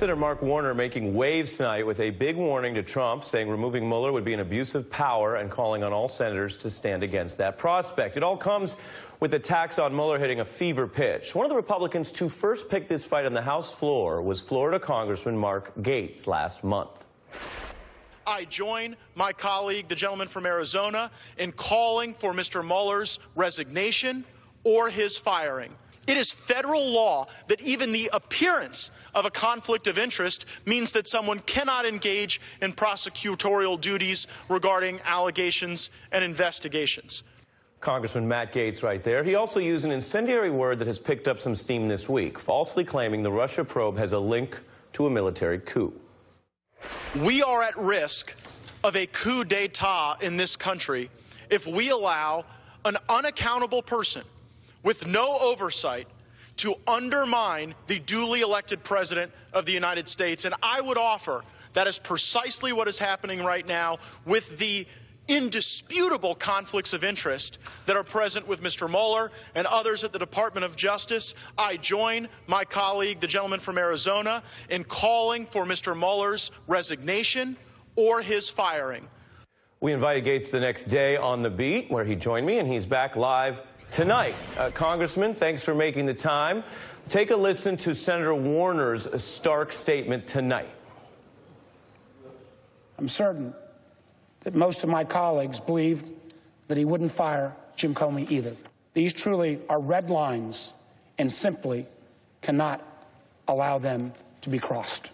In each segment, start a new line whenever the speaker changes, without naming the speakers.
Senator Mark Warner making waves tonight with a big warning to Trump, saying removing Mueller would be an abuse of power and calling on all senators to stand against that prospect. It all comes with attacks on Mueller hitting a fever pitch. One of the Republicans to first pick this fight on the House floor was Florida Congressman Mark Gaetz last month.
I join my colleague, the gentleman from Arizona, in calling for Mr. Mueller's resignation or his firing. It is federal law that even the appearance of a conflict of interest means that someone cannot engage in prosecutorial duties regarding allegations and investigations.
Congressman Matt Gaetz right there. He also used an incendiary word that has picked up some steam this week, falsely claiming the Russia probe has a link to a military coup.
We are at risk of a coup d'etat in this country if we allow an unaccountable person with no oversight to undermine the duly elected president of the United States. And I would offer that is precisely what is happening right now with the indisputable conflicts of interest that are present with Mr. Mueller and others at the Department of Justice. I join my colleague, the gentleman from Arizona, in calling for Mr. Mueller's resignation or his firing.
We invited Gaetz the next day on The Beat, where he joined me, and he's back live tonight. Congressman, thanks for making the time. Take a listen to Senator Warner's stark statement tonight.
I'm certain that most of my colleagues believed that he wouldn't fire Jim Comey either. These truly are red lines and simply cannot allow them to be crossed.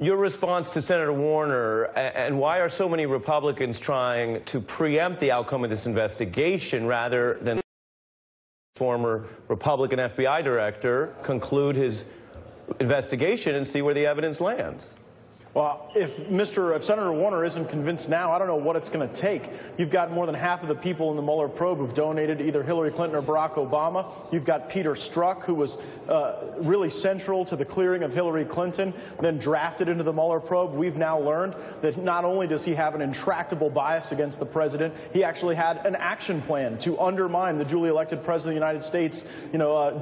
Your response to Senator Warner, and why are so many Republicans trying to preempt the outcome of this investigation rather than former Republican FBI director conclude his investigation and see where the evidence lands?
Well, if Senator Warner isn't convinced now, I don't know what it's going to take. You've got more than half of the people in the Mueller probe who've donated to either Hillary Clinton or Barack Obama. You've got Peter Strzok, who was really central to the clearing of Hillary Clinton, then drafted into the Mueller probe. We've now learned that not only does he have an intractable bias against the president, he actually had an action plan to undermine the duly elected president of the United States,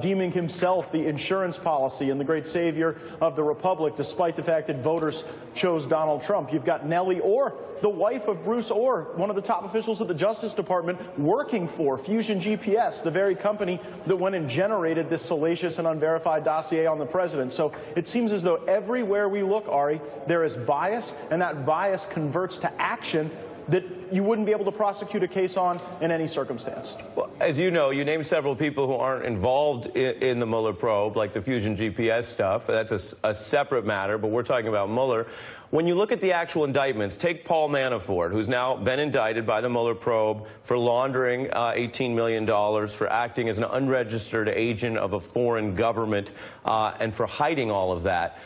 deeming himself the insurance policy and the great savior of the republic, despite the fact that voters chose Donald Trump. You've got Nellie Orr, the wife of Bruce Orr, one of the top officials at the Justice Department, working for Fusion GPS, the very company that went and generated this salacious and unverified dossier on the president. So it seems as though everywhere we look, Ari, there is bias, and that bias converts to action that you wouldn't be able to prosecute a case on in any circumstance.
Well, as you know, you named several people who aren't involved in the Mueller probe, like the Fusion GPS stuff. That's a separate matter, but we're talking about Mueller. When you look at the actual indictments, take Paul Manafort, who's now been indicted by the Mueller probe for laundering $18 million, for acting as an unregistered agent of a foreign government, and for hiding all of that.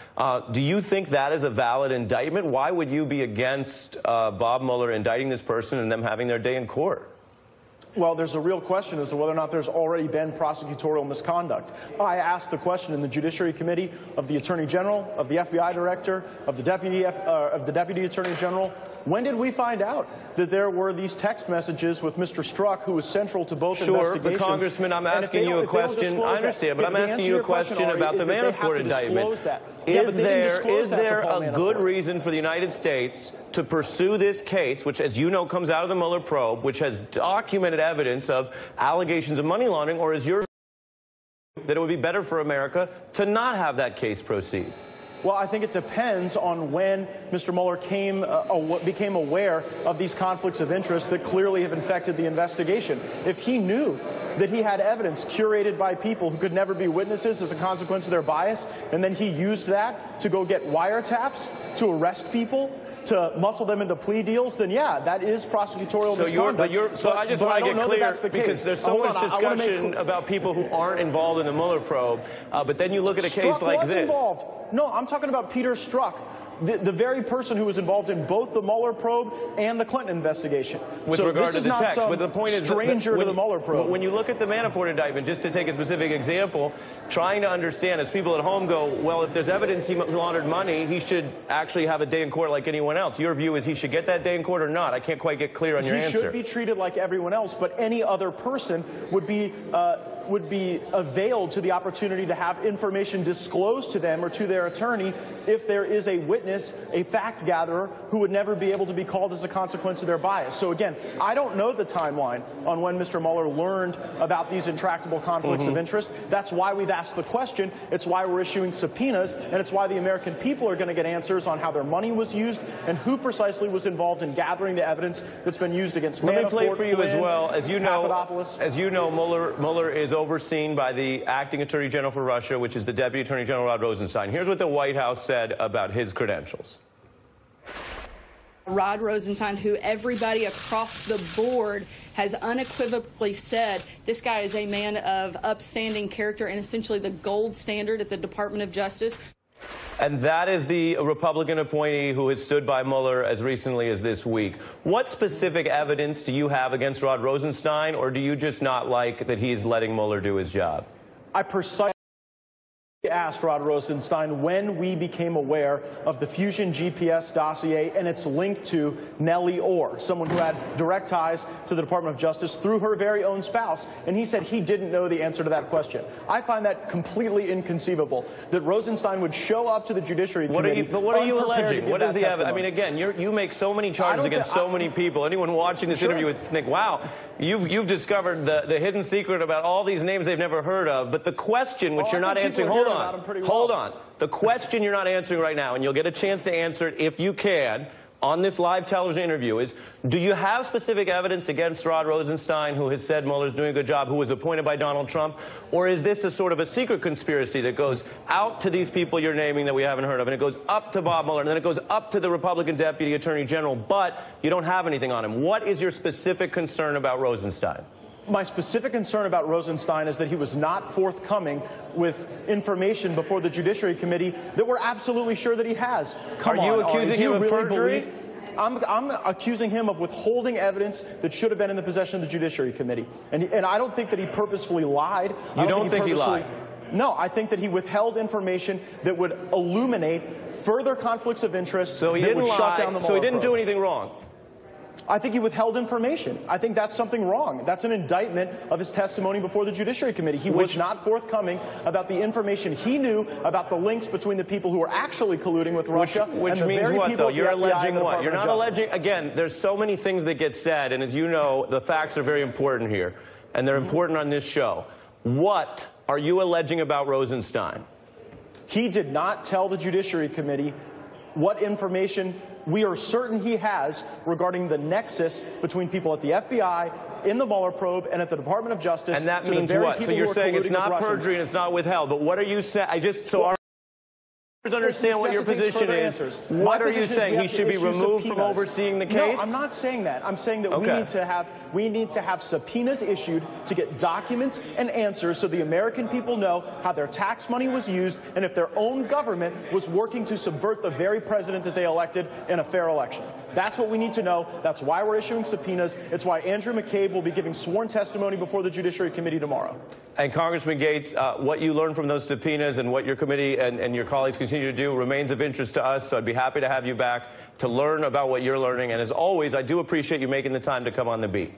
Do you think that is a valid indictment? Why would you be against Bob Mueller indicting this person and them having their day in court?
Well, there's a real question as to whether or not there's already been prosecutorial misconduct. I asked the question in the Judiciary Committee of the Attorney General, of the FBI Director, of the Deputy Attorney General. When did we find out that there were these text messages with Mr. Strzok, who was central to both investigations?
Sure, but Congressman, I'm asking you a question. I understand, but I'm asking you a question about the Manafort indictment. Is there a good reason for the United States to pursue this case, which, as you know, comes out of the Mueller probe, which has documented evidence of allegations of money laundering, or is your view that it would be better for America to not have that case proceed?
Well, I think it depends on when Mr. Mueller became aware of these conflicts of interest that clearly have infected the investigation. If he knew that he had evidence curated by people who could never be witnesses as a consequence of their bias, and then he used that to go get wiretaps, to arrest people, to muscle them into plea deals, then yeah, that is prosecutorial misconduct.
So I just want to get clear, because there's so much discussion about people who aren't involved in the Mueller probe, but then you look at a case like this.
No, I'm talking about Peter Strzok, the very person who was involved in both the Mueller probe and the Clinton investigation.
With regard to the text, but the point is,
stranger to the Mueller probe.
When you look at the Manafort indictment, just to take a specific example, trying to understand, as people at home go, well, if there's evidence he laundered money, he should actually have a day in court like anyone else. Your view is he should get that day in court or not? I can't quite get clear on your answer.
He should be treated like everyone else, but any other person would be would be availed to the opportunity to have information disclosed to them or to their attorney if there is a witness, a fact gatherer, who would never be able to be called as a consequence of their bias. So again, I don't know the timeline on when Mr. Mueller learned about these intractable conflicts of interest. That's why we've asked the question. It's why we're issuing subpoenas, and it's why the American people are going to get answers on how their money was used and who precisely was involved in gathering the evidence that's been used against Manafort.
Let me play for you
Flynn,
as well. As you know, Mueller is overseen by the acting Attorney General for Russia, which is the Deputy Attorney General Rod Rosenstein. Here's what the White House said about his credentials.
Rod Rosenstein, who everybody across the board has unequivocally said this guy is a man of upstanding character and essentially the gold standard at the Department of Justice.
And that is the Republican appointee who has stood by Mueller as recently as this week. What specific evidence do you have against Rod Rosenstein, or do you just not like that he's letting Mueller do his job?
I precisely asked Rod Rosenstein when we became aware of the Fusion GPS dossier and its link to Nellie Orr, someone who had direct ties to the Department of Justice through her very own spouse, and he said he didn't know the answer to that question. I find that completely inconceivable, that Rosenstein would show up to the Judiciary Committee.
But what are you alleging? What is the evidence? I mean, again, you make so many charges against so many people. Anyone watching this interview would think, wow, you've discovered the hidden secret about all these names they've never heard of. But the question, which you're not answering, hold on. The question you're not answering right now, and you'll get a chance to answer it if you can on this live television interview, is do you have specific evidence against Rod Rosenstein, who has said Mueller's doing a good job, who was appointed by Donald Trump, or is this a sort of a secret conspiracy that goes out to these people you're naming that we haven't heard of, and it goes up to Bob Mueller, and then it goes up to the Republican Deputy Attorney General, but you don't have anything on him? What is your specific concern about Rosenstein?
My specific concern about Rosenstein is that he was not forthcoming with information before the Judiciary Committee that we're absolutely sure that he has.
Are you accusing him of perjury?
I'm accusing him of withholding evidence that should have been in the possession of the Judiciary Committee. And I don't think that he purposefully lied.
You don't think he lied?
No, I think that he withheld information that would illuminate further conflicts of interest.
So he didn't lie. So he didn't do anything wrong.
I think he withheld information. I think that's something wrong. That's an indictment of his testimony before the Judiciary Committee. He was not forthcoming about the information he knew about the links between the people who were actually colluding with Russia.
Which means what, though? You're alleging what? You're not alleging. Again, there's so many things that get said, and as you know, the facts are very important here, and they're important on this show. What are you alleging about Rosenstein?
He did not tell the Judiciary Committee what information we are certain he has regarding the nexus between people at the FBI, in the Mueller probe, and at the Department of Justice.
And that means what? So you're saying it's not perjury and it's not withheld. But what are you saying? So our understand what your position is. What are you saying? He should be removed from overseeing the case?
No, I'm not saying that. I'm saying that we need to have subpoenas issued to get documents and answers so the American people know how their tax money was used and if their own government was working to subvert the very president that they elected in a fair election. That's what we need to know. That's why we're issuing subpoenas. It's why Andrew McCabe will be giving sworn testimony before the Judiciary Committee tomorrow.
And Congressman Gaetz, what you learned from those subpoenas and what your committee and your colleagues continue to do remains of interest to us. So I'd be happy to have you back to learn about what you're learning. And as always, I do appreciate you making the time to come on the beat.